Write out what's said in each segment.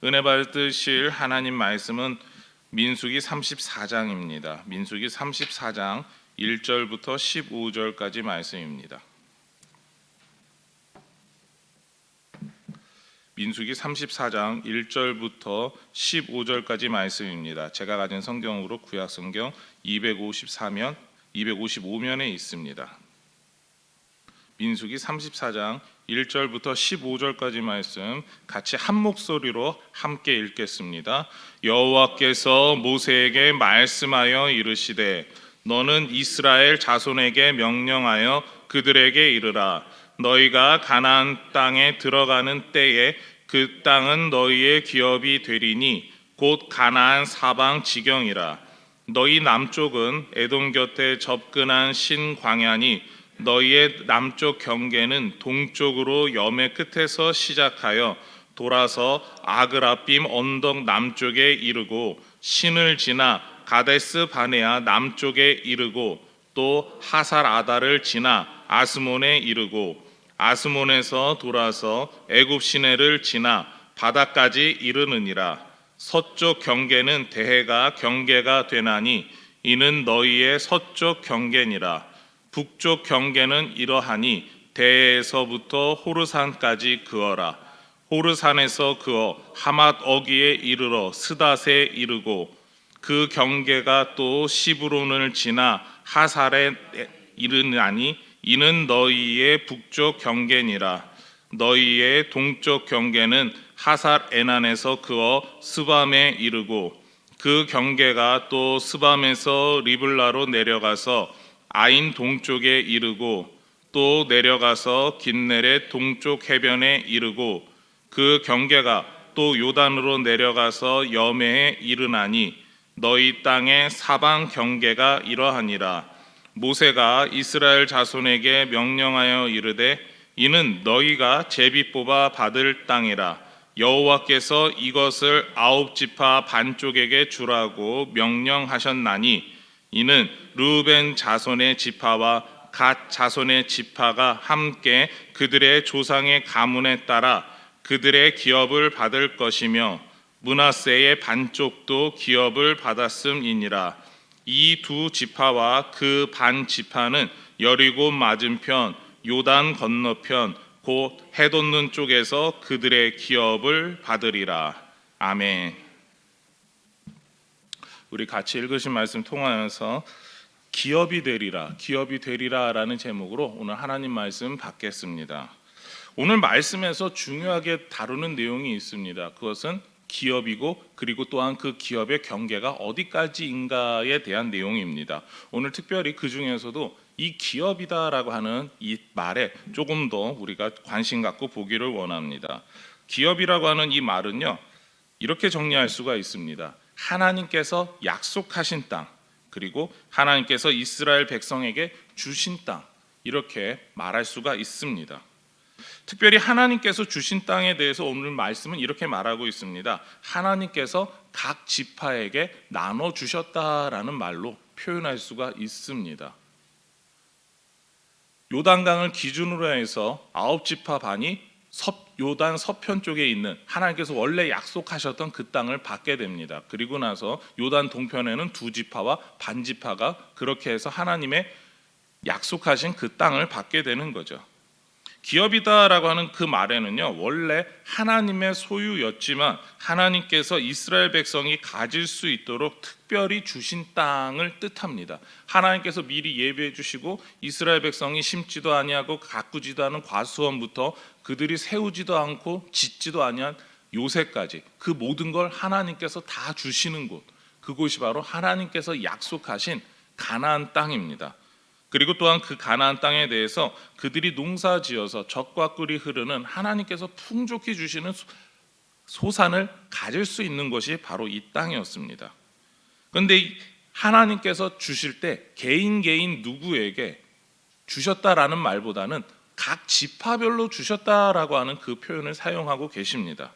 은혜 받으실 하나님 말씀은 민수기 34장입니다. 민수기 34장 1절부터 15절까지 말씀입니다. 민수기 34장 1절부터 15절까지 말씀입니다. 제가 가진 성경으로 구약성경 255면에 있습니다. 민수기 34장 1절부터 15절까지 말씀 같이 한 목소리로 함께 읽겠습니다. 여호와께서 모세에게 말씀하여 이르시되 너는 이스라엘 자손에게 명령하여 그들에게 이르라. 너희가 가나안 땅에 들어가는 때에 그 땅은 너희의 기업이 되리니 곧 가나안 사방 지경이라. 너희 남쪽은 에돔 곁에 접근한 신광야니 너희의 남쪽 경계는 동쪽으로 여매 끝에서 시작하여 돌아서 아그라빔 언덕 남쪽에 이르고 신을 지나 가데스 바네아 남쪽에 이르고 또 하살 아다를 지나 아스몬에 이르고 아스몬에서 돌아서 애굽 시내를 지나 바다까지 이르느니라. 서쪽 경계는 대해가 경계가 되나니 이는 너희의 서쪽 경계니라. 북쪽 경계는 이러하니 대에서부터 호르산까지 그어라. 호르산에서 그어 하맛 어기에 이르러 스닷에 이르고 그 경계가 또 시브론을 지나 하살에 이르나니 이는 너희의 북쪽 경계니라. 너희의 동쪽 경계는 하살 에난에서 그어 스밤에 이르고 그 경계가 또 스밤에서 리블라로 내려가서 아인 동쪽에 이르고 또 내려가서 긴네렛 동쪽 해변에 이르고 그 경계가 또 요단으로 내려가서 여매에 이르나니 너희 땅의 사방 경계가 이러하니라. 모세가 이스라엘 자손에게 명령하여 이르되 이는 너희가 제비 뽑아 받을 땅이라. 여호와께서 이것을 아홉 지파 반쪽에게 주라고 명령하셨나니 이는 르우벤 자손의 지파와 갓 자손의 지파가 함께 그들의 조상의 가문에 따라 그들의 기업을 받을 것이며 므낫세의 반쪽도 기업을 받았음이니라. 이 두 지파와 그 반 지파는 여리고 맞은편 요단 건너편 곧 해돋는 쪽에서 그들의 기업을 받으리라. 아멘. 우리 같이 읽으신 말씀 통하여서 기업이 되리라 라는 제목으로 오늘 하나님 말씀 받겠습니다. 오늘 말씀에서 중요하게 다루는 내용이 있습니다. 그것은 기업이고 그리고 또한 그 기업의 경계가 어디까지인가에 대한 내용입니다. 오늘 특별히 그 중에서도 이 기업이다라고 하는 이 말에 조금 더 우리가 관심 갖고 보기를 원합니다. 기업이라고 하는 이 말은요, 이렇게 정리할 수가 있습니다. 하나님께서 약속하신 땅, 그리고 하나님께서 이스라엘 백성에게 주신 땅, 이렇게 말할 수가 있습니다. 특별히 하나님께서 주신 땅에 대해서 오늘 말씀은 이렇게 말하고 있습니다. 하나님께서 각 지파에게 나눠 주셨다라는 말로 표현할 수가 있습니다. 요단강을 기준으로 해서 아홉 지파 반이 요단 서편 쪽에 있는 하나님께서 원래 약속하셨던 그 땅을 받게 됩니다. 그리고 나서 요단 동편에는 두 지파와 반 지파가 그렇게 해서 하나님의 약속하신 그 땅을 받게 되는 거죠. 기업이다라고 하는 그 말에는요, 원래 하나님의 소유였지만 하나님께서 이스라엘 백성이 가질 수 있도록 특별히 주신 땅을 뜻합니다. 하나님께서 미리 예비해 주시고 이스라엘 백성이 심지도 아니하고 가꾸지도 않은 과수원부터 그들이 세우지도 않고 짓지도 아니한 요새까지 그 모든 걸 하나님께서 다 주시는 곳, 그곳이 바로 하나님께서 약속하신 가나안 땅입니다. 그리고 또한 그 가나안 땅에 대해서 그들이 농사지어서 젖과 꿀이 흐르는 하나님께서 풍족히 주시는 소산을 가질 수 있는 것이 바로 이 땅이었습니다. 그런데 하나님께서 주실 때 개인 누구에게 주셨다라는 말보다는 각 지파별로 주셨다라고 하는 그 표현을 사용하고 계십니다.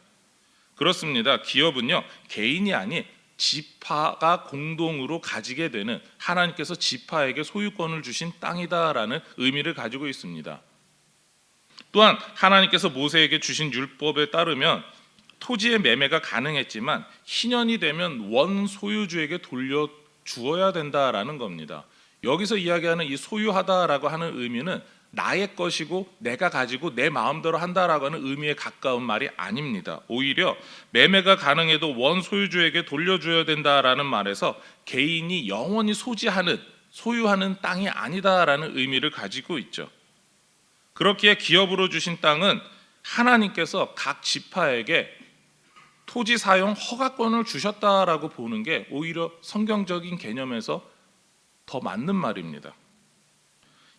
그렇습니다. 기업은요, 개인이 아닌 지파가 공동으로 가지게 되는 하나님께서 지파에게 소유권을 주신 땅이다라는 의미를 가지고 있습니다. 또한 하나님께서 모세에게 주신 율법에 따르면 토지의 매매가 가능했지만 희년이 되면 원 소유주에게 돌려 주어야 된다라는 겁니다. 여기서 이야기하는 이 소유하다라고 하는 의미는 나의 것이고 내가 가지고 내 마음대로 한다라고 하는 의미에 가까운 말이 아닙니다. 오히려 매매가 가능해도 원 소유주에게 돌려줘야 된다라는 말에서 개인이 영원히 소유하는 땅이 아니다라는 의미를 가지고 있죠. 그렇기에 기업으로 주신 땅은 하나님께서 각 지파에게 토지 사용 허가권을 주셨다라고 보는 게 오히려 성경적인 개념에서 더 맞는 말입니다.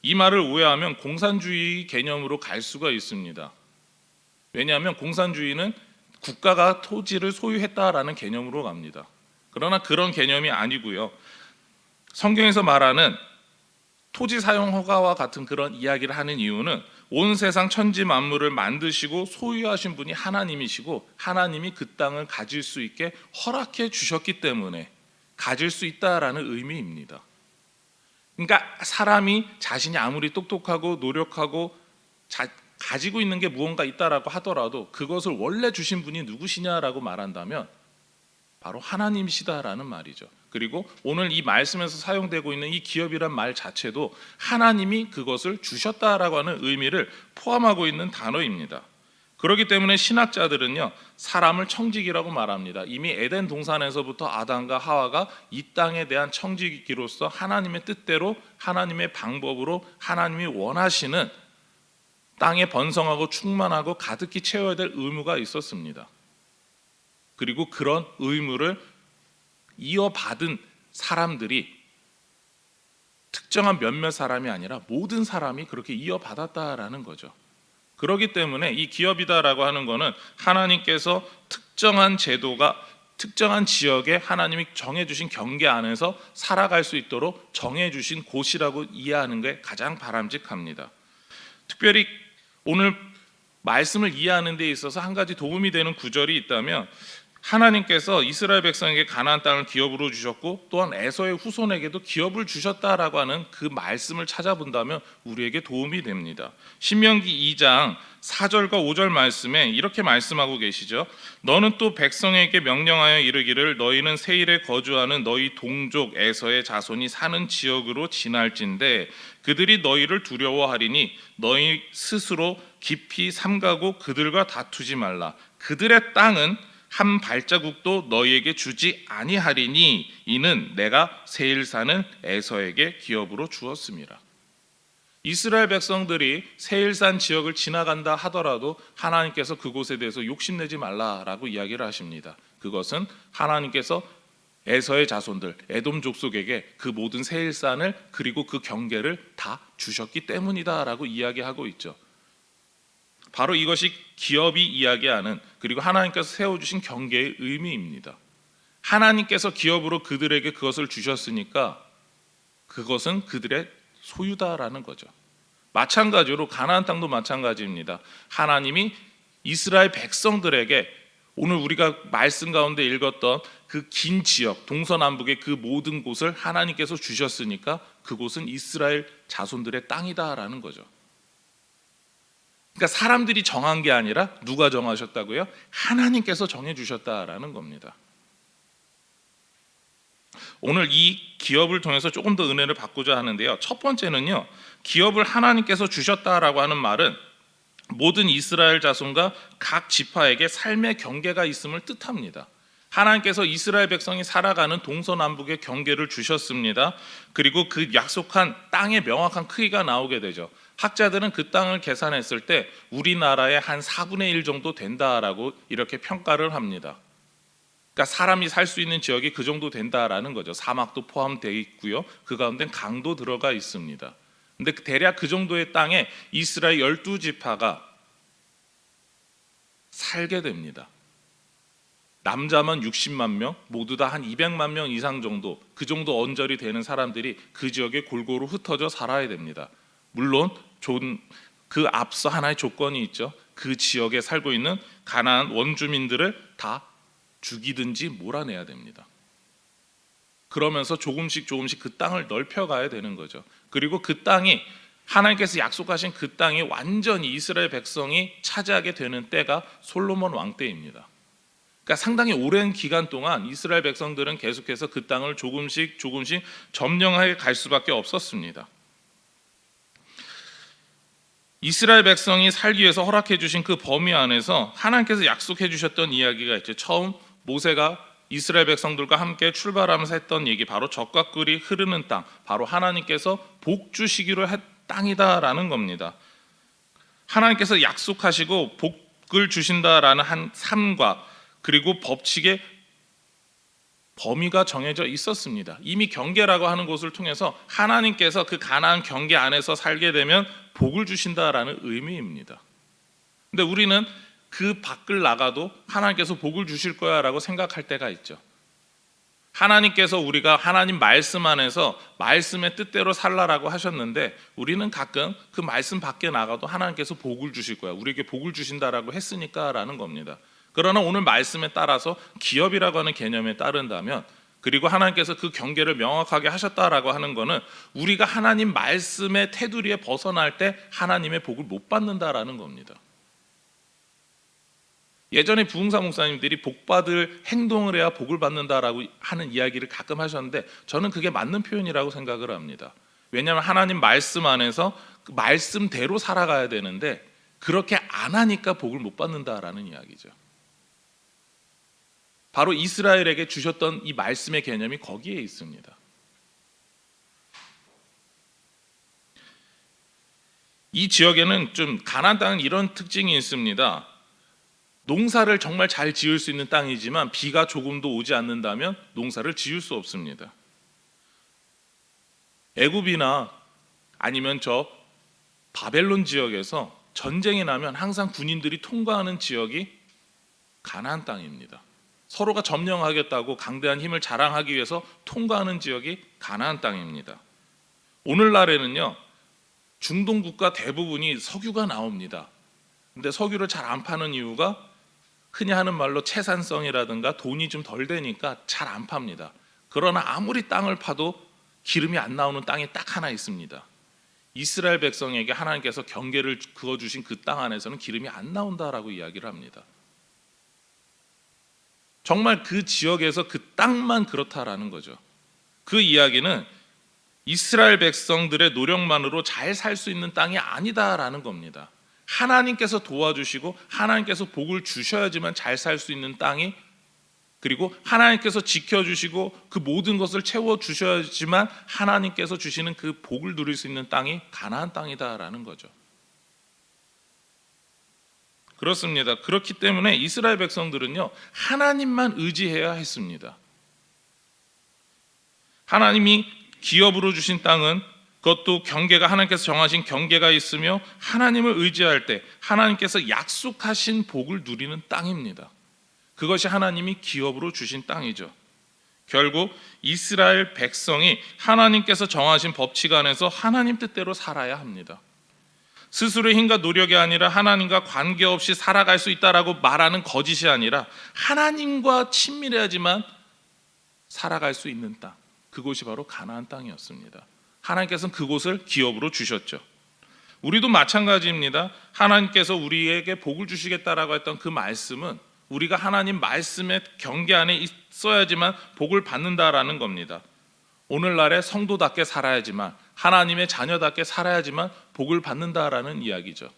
이 말을 오해하면 공산주의 개념으로 갈 수가 있습니다. 왜냐하면 공산주의는 국가가 토지를 소유했다라는 개념으로 갑니다. 그러나 그런 개념이 아니고요. 성경에서 말하는 토지 사용 허가와 같은 그런 이야기를 하는 이유는 온 세상 천지 만물을 만드시고 소유하신 분이 하나님이시고 하나님이 그 땅을 가질 수 있게 허락해 주셨기 때문에 가질 수 있다라는 의미입니다. 그러니까 사람이 자신이 아무리 똑똑하고 노력하고 가지고 있는 게 무언가 있다라고 하더라도 그것을 원래 주신 분이 누구시냐라고 말한다면 바로 하나님이시다라는 말이죠. 그리고 오늘 이 말씀에서 사용되고 있는 이 기업이란 말 자체도 하나님이 그것을 주셨다라고 하는 의미를 포함하고 있는 단어입니다. 그렇기 때문에 신학자들은요, 사람을 청지기라고 말합니다. 이미 에덴 동산에서부터 아담과 하와가 이 땅에 대한 청지기로서 하나님의 뜻대로 하나님의 방법으로 하나님이 원하시는 땅에 번성하고 충만하고 가득히 채워야 될 의무가 있었습니다. 그리고 그런 의무를 이어받은 사람들이 특정한 몇몇 사람이 아니라 모든 사람이 그렇게 이어받았다라는 거죠. 그렇기 때문에 이 기업이다라고 하는 것은 하나님께서 특정한 제도가 특정한 지역에 하나님이 정해주신 경계 안에서 살아갈 수 있도록 정해주신 곳이라고 이해하는 게 가장 바람직합니다. 특별히 오늘 말씀을 이해하는 데 있어서 한 가지 도움이 되는 구절이 있다면 하나님께서 이스라엘 백성에게 가나안 땅을 기업으로 주셨고 또한 에서의 후손에게도 기업을 주셨다라고 하는 그 말씀을 찾아본다면 우리에게 도움이 됩니다. 신명기 2장 4절과 5절 말씀에 이렇게 말씀하고 계시죠. 너는 또 백성에게 명령하여 이르기를 너희는 세일에 거주하는 너희 동족 에서의 자손이 사는 지역으로 지날진대 그들이 너희를 두려워하리니 너희 스스로 깊이 삼가고 그들과 다투지 말라. 그들의 땅은 한 발자국도 너희에게 주지 아니하리니 이는 내가 세일 사는 에서에게 기업으로 주었음이라. 이스라엘 백성들이 세일산 지역을 지나간다 하더라도 하나님께서 그곳에 대해서 욕심내지 말라라고 이야기를 하십니다. 그것은 하나님께서 에서의 자손들 에돔 족속에게 그 모든 세일산을 그리고 그 경계를 다 주셨기 때문이다라고 이야기하고 있죠. 바로 이것이 기업이 이야기하는 그리고 하나님께서 세워주신 경계의 의미입니다. 하나님께서 기업으로 그들에게 그것을 주셨으니까 그것은 그들의 소유다라는 거죠. 마찬가지로 가나안 땅도 마찬가지입니다. 하나님이 이스라엘 백성들에게 오늘 우리가 말씀 가운데 읽었던 그 긴 지역 동서남북의 그 모든 곳을 하나님께서 주셨으니까 그곳은 이스라엘 자손들의 땅이다라는 거죠. 그러니까 사람들이 정한 게 아니라 누가 정하셨다고요? 하나님께서 정해주셨다라는 겁니다. 오늘 이 기업을 통해서 조금 더 은혜를 받고자 하는데요. 첫 번째는요, 기업을 하나님께서 주셨다라고 하는 말은 모든 이스라엘 자손과 각 지파에게 삶의 경계가 있음을 뜻합니다. 하나님께서 이스라엘 백성이 살아가는 동서남북의 경계를 주셨습니다. 그리고 그 약속한 땅의 명확한 크기가 나오게 되죠. 학자들은 그 땅을 계산했을 때 우리나라의 한 4분의 1 정도 된다라고 이렇게 평가를 합니다. 그러니까 사람이 살 수 있는 지역이 그 정도 된다라는 거죠. 사막도 포함되어 있고요. 그 가운데 강도 들어가 있습니다. 근데 대략 그 정도의 땅에 이스라엘 12지파가 살게 됩니다. 남자만 60만 명, 모두 다 한 200만 명 이상 정도, 그 정도 언저리 되는 사람들이 그 지역에 골고루 흩어져 살아야 됩니다. 물론 그 앞서 하나의 조건이 있죠. 그 지역에 살고 있는 가나안 원주민들을 다 죽이든지 몰아내야 됩니다. 그러면서 조금씩 그 땅을 넓혀가야 되는 거죠. 그리고 그 땅이 하나님께서 약속하신 그 땅이 완전히 이스라엘 백성이 차지하게 되는 때가 솔로몬 왕 때입니다. 그러니까 상당히 오랜 기간 동안 이스라엘 백성들은 계속해서 그 땅을 조금씩 점령해 갈 수밖에 없었습니다. 이스라엘 백성이 살기 위해서 허락해 주신 그 범위 안에서 하나님께서 약속해 주셨던 이야기가 있죠. 처음 모세가 이스라엘 백성들과 함께 출발하면서 했던 얘기, 바로 젖과 꿀이 흐르는 땅, 바로 하나님께서 복 주시기로 한 땅이다라는 겁니다. 하나님께서 약속하시고 복을 주신다라는 한 삶과 그리고 법칙의 범위가 정해져 있었습니다. 이미 경계라고 하는 곳을 통해서 하나님께서 그 가나안 경계 안에서 살게 되면 복을 주신다라는 의미입니다. 근데 우리는 그 밖을 나가도 하나님께서 복을 주실 거야라고 생각할 때가 있죠. 하나님께서 우리가 하나님 말씀 안에서 말씀의 뜻대로 살라라고 하셨는데, 우리는 가끔 그 말씀 밖에 나가도 하나님께서 복을 주실 거야, 우리에게 복을 주신다라고 했으니까라는 겁니다. 그러나 오늘 말씀에 따라서 기업이라고 하는 개념에 따른다면, 그리고 하나님께서 그 경계를 명확하게 하셨다라고 하는 것은 우리가 하나님 말씀의 테두리에 벗어날 때 하나님의 복을 못 받는다라는 겁니다. 예전에 부흥사 목사님들이 복받을 행동을 해야 복을 받는다라고 하는 이야기를 가끔 하셨는데, 저는 그게 맞는 표현이라고 생각을 합니다. 왜냐하면 하나님 말씀 안에서 그 말씀대로 살아가야 되는데 그렇게 안 하니까 복을 못 받는다라는 이야기죠. 바로 이스라엘에게 주셨던 이 말씀의 개념이 거기에 있습니다. 이 지역에는 좀 가나안 땅은 이런 특징이 있습니다. 농사를 정말 잘 지을 수 있는 땅이지만 비가 조금도 오지 않는다면 농사를 지을 수 없습니다. 애굽이나 아니면 저 바벨론 지역에서 전쟁이 나면 항상 군인들이 통과하는 지역이 가나안 땅입니다. 서로가 점령하겠다고 강대한 힘을 자랑하기 위해서 통과하는 지역이 가나안 땅입니다. 오늘날에는요, 중동 국가 대부분이 석유가 나옵니다. 근데 석유를 잘 안 파는 이유가 흔히 하는 말로 채산성이라든가 돈이 좀 덜 되니까 잘 안 팝니다. 그러나 아무리 땅을 파도 기름이 안 나오는 땅이 딱 하나 있습니다. 이스라엘 백성에게 하나님께서 경계를 그어주신 그 땅 안에서는 기름이 안 나온다라고 이야기를 합니다. 정말 그 지역에서 그 땅만 그렇다라는 거죠. 그 이야기는 이스라엘 백성들의 노력만으로 잘 살 수 있는 땅이 아니다라는 겁니다. 하나님께서 도와주시고 하나님께서 복을 주셔야지만 잘 살 수 있는 땅이, 그리고 하나님께서 지켜주시고 그 모든 것을 채워주셔야지만 하나님께서 주시는 그 복을 누릴 수 있는 땅이 가나안 땅이다라는 거죠. 그렇습니다. 그렇기 때문에 이스라엘 백성들은요, 하나님만 의지해야 했습니다. 하나님이 기업으로 주신 땅은, 그것도 경계가 하나님께서 정하신 경계가 있으며 하나님을 의지할 때 하나님께서 약속하신 복을 누리는 땅입니다. 그것이 하나님이 기업으로 주신 땅이죠. 결국 이스라엘 백성이 하나님께서 정하신 법칙 안에서 하나님 뜻대로 살아야 합니다. 스스로의 힘과 노력이 아니라 하나님과 관계없이 살아갈 수 있다라고 말하는 거짓이 아니라 하나님과 친밀해야지만 살아갈 수 있는 땅, 그곳이 바로 가나안 땅이었습니다. 하나님께서는 그곳을 기업으로 주셨죠. 우리도 마찬가지입니다. 하나님께서 우리에게 복을 주시겠다라고 했던 그 말씀은 우리가 하나님 말씀의 경계 안에 있어야지만 복을 받는다라는 겁니다. 오늘날의 성도답게 살아야지만, 하나님의 자녀답게 살아야지만 복을 받는다라는 이야기죠.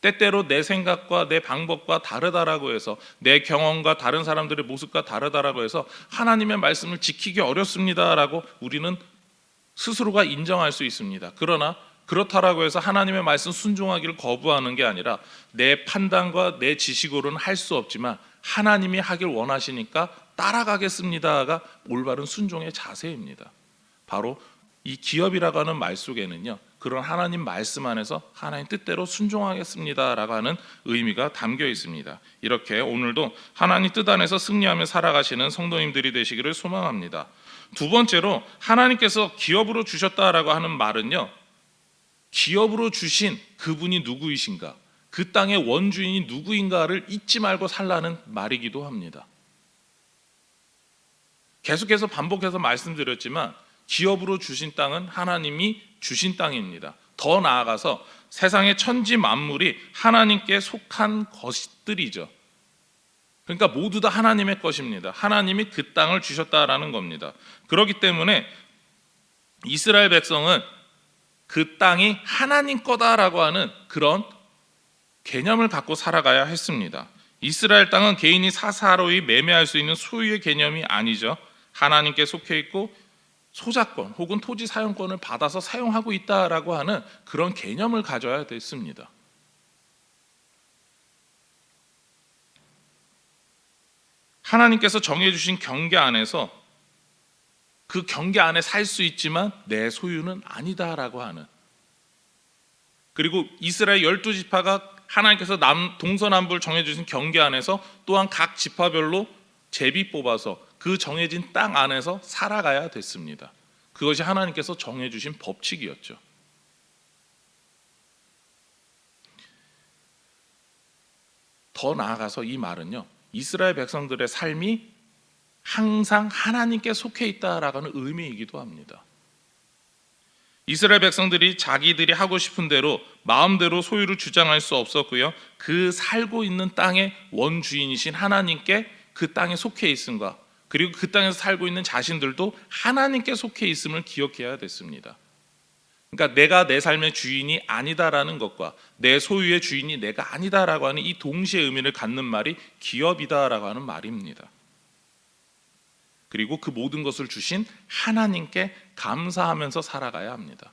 때때로 내 생각과 내 방법과 다르다라고 해서, 내 경험과 다른 사람들의 모습과 다르다라고 해서 하나님의 말씀을 지키기 어렵습니다라고 우리는 스스로가 인정할 수 있습니다. 그러나 그렇다라고 해서 하나님의 말씀 순종하기를 거부하는 게 아니라, 내 판단과 내 지식으로는 할 수 없지만 하나님이 하길 원하시니까 따라가겠습니다가 올바른 순종의 자세입니다. 바로 이 기업이라고 하는 말 속에는요, 그런 하나님 말씀 안에서 하나님 뜻대로 순종하겠습니다라고 하는 의미가 담겨 있습니다. 이렇게 오늘도 하나님 뜻 안에서 승리하며 살아가시는 성도님들이 되시기를 소망합니다. 두 번째로, 하나님께서 기업으로 주셨다라고 하는 말은요, 기업으로 주신 그분이 누구이신가, 그 땅의 원주인이 누구인가를 잊지 말고 살라는 말이기도 합니다. 계속해서 반복해서 말씀드렸지만 기업으로 주신 땅은 하나님이 주신 땅입니다. 더 나아가서 세상의 천지 만물이 하나님께 속한 것들이죠. 그러니까 모두 다 하나님의 것입니다. 하나님이 그 땅을 주셨다라는 겁니다. 그렇기 때문에 이스라엘 백성은 그 땅이 하나님 거다라고 하는 그런 개념을 갖고 살아가야 했습니다. 이스라엘 땅은 개인이 사사로이 매매할 수 있는 소유의 개념이 아니죠. 하나님께 속해 있고 소작권 혹은 토지 사용권을 받아서 사용하고 있다라고 하는 그런 개념을 가져야 됐습니다. 하나님께서 정해주신 경계 안에서 그 경계 안에 살 수 있지만 내 소유는 아니다라고 하는, 그리고 이스라엘 12지파가 하나님께서 동서남북을 정해주신 경계 안에서 또한 각 지파별로 제비 뽑아서 그 정해진 땅 안에서 살아가야 됐습니다. 그것이 하나님께서 정해주신 법칙이었죠. 더 나아가서 이 말은요, 이스라엘 백성들의 삶이 항상 하나님께 속해 있다라고 하는 의미이기도 합니다. 이스라엘 백성들이 자기들이 하고 싶은 대로 마음대로 소유를 주장할 수 없었고요, 그 살고 있는 땅의 원주인이신 하나님께 그 땅에 속해 있음과, 그리고 그 땅에서 살고 있는 자신들도 하나님께 속해 있음을 기억해야 됐습니다. 그러니까 내가 내 삶의 주인이 아니다라는 것과 내 소유의 주인이 내가 아니다라고 하는 이 동시에 의미를 갖는 말이 기업이다라고 하는 말입니다. 그리고 그 모든 것을 주신 하나님께 감사하면서 살아가야 합니다.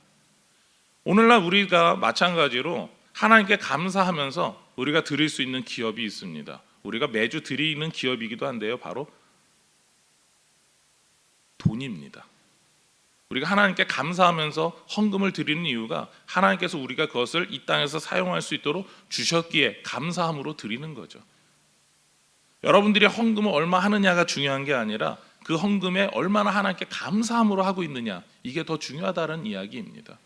오늘날 우리가 마찬가지로 하나님께 감사하면서 우리가 드릴 수 있는 기업이 있습니다. 우리가 매주 드리는 기업이기도 한데요, 바로 돈입니다. 우리가 하나님께 감사하면서 헌금을 드리는 이유가 하나님께서 우리가 그것을 이 땅에서 사용할 수 있도록 주셨기에 감사함으로 드리는 거죠. 여러분들이 헌금을 얼마 하느냐가 중요한 게 아니라 그 헌금에 얼마나 하나님께 감사함으로 하고 있느냐, 이게 더 중요하다는 이야기입니다.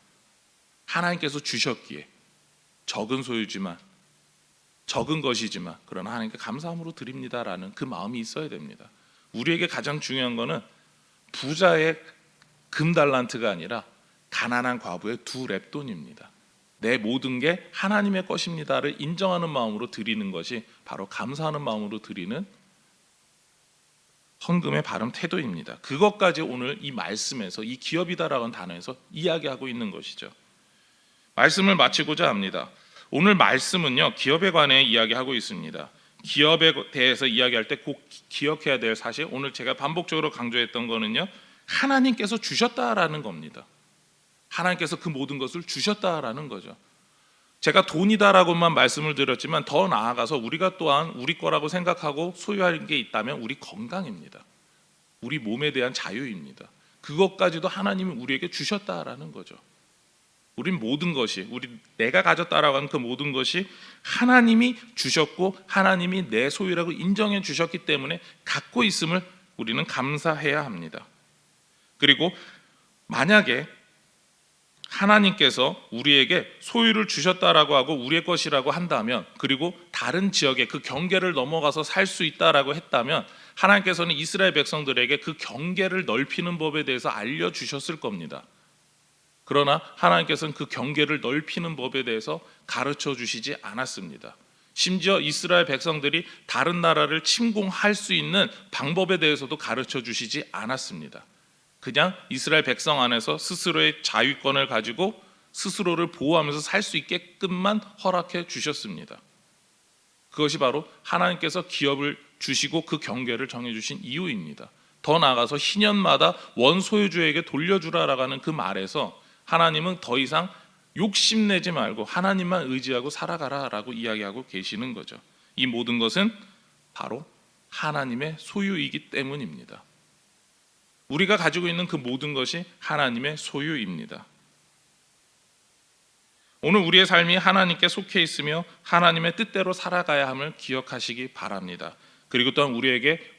하나님께서 주셨기에 적은 소유지만, 적은 것이지만 그러나 하나님께 감사함으로 드립니다라는 그 마음이 있어야 됩니다. 우리에게 가장 중요한 거는 부자의 금달란트가 아니라 가난한 과부의 2렙돈입니다. 내 모든 게 하나님의 것입니다를 인정하는 마음으로 드리는 것이 바로 감사하는 마음으로 드리는 헌금의 바른 태도입니다. 그것까지 오늘 이 말씀에서, 이 기업이다라는 단어에서 이야기하고 있는 것이죠. 말씀을 마치고자 합니다. 오늘 말씀은요, 기업에 관해 이야기하고 있습니다. 기업에 대해서 이야기할 때 꼭 기억해야 될 사실, 오늘 제가 반복적으로 강조했던 거는요, 하나님께서 주셨다라는 겁니다. 하나님께서 그 모든 것을 주셨다라는 거죠. 제가 돈이다라고만 말씀을 드렸지만 더 나아가서 우리가 또한 우리 거라고 생각하고 소유할 게 있다면 우리 건강입니다. 우리 몸에 대한 자유입니다. 그것까지도 하나님이 우리에게 주셨다라는 거죠. 우린 모든 것이, 내가 가졌다라고 하는 그 모든 것이 하나님이 주셨고 하나님이 내 소유라고 인정해 주셨기 때문에 갖고 있음을 우리는 감사해야 합니다. 그리고 만약에 하나님께서 우리에게 소유를 주셨다라고 하고 우리의 것이라고 한다면, 그리고 다른 지역에 그 경계를 넘어가서 살 수 있다라고 했다면, 하나님께서는 이스라엘 백성들에게 그 경계를 넓히는 법에 대해서 알려주셨을 겁니다. 그러나 하나님께서는 그 경계를 넓히는 법에 대해서 가르쳐 주시지 않았습니다. 심지어 이스라엘 백성들이 다른 나라를 침공할 수 있는 방법에 대해서도 가르쳐 주시지 않았습니다. 그냥 이스라엘 백성 안에서 스스로의 자유권을 가지고 스스로를 보호하면서 살 수 있게끔만 허락해 주셨습니다. 그것이 바로 하나님께서 기업을 주시고 그 경계를 정해주신 이유입니다. 더 나아가서 희년마다 원소유주에게 돌려주라라고 하는 그 말에서 하나님은 더 이상 욕심내지 말고 하나님만 의지하고 살아가라라고 이야기하고 계시는 거죠. 이 모든 것은 바로 하나님의 소유이기 때문입니다. 우리가 가지고 있는 그 모든 것이 하나님의 소유입니다. 오늘 우리의 삶이 하나님께 속해 있으며 하나님의 뜻대로 살아가야 함을 기억하시기 바랍니다. 그리고 또한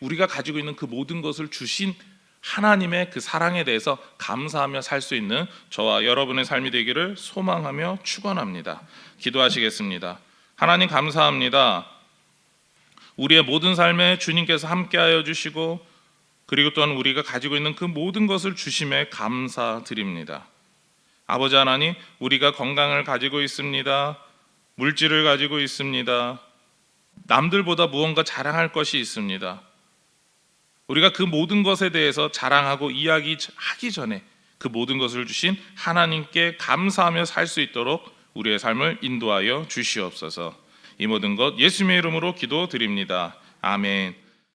우리가 가지고 있는 그 모든 것을 주신 하나님의 그 사랑에 대해서 감사하며 살 수 있는 저와 여러분의 삶이 되기를 소망하며 축원합니다. 기도하시겠습니다. 하나님 감사합니다. 우리의 모든 삶에 주님께서 함께하여 주시고, 그리고 또한 우리가 가지고 있는 그 모든 것을 주심에 감사드립니다. 아버지 하나님, 우리가 건강을 가지고 있습니다. 물질을 가지고 있습니다. 남들보다 무언가 자랑할 것이 있습니다. 우리가 그 모든 것에 대해서 자랑하고 이야기하기 전에 그 모든 것을 주신 하나님께 감사하며 살 수 있도록 우리의 삶을 인도하여 주시옵소서. 이 모든 것 예수님의 이름으로 기도드립니다. 아멘.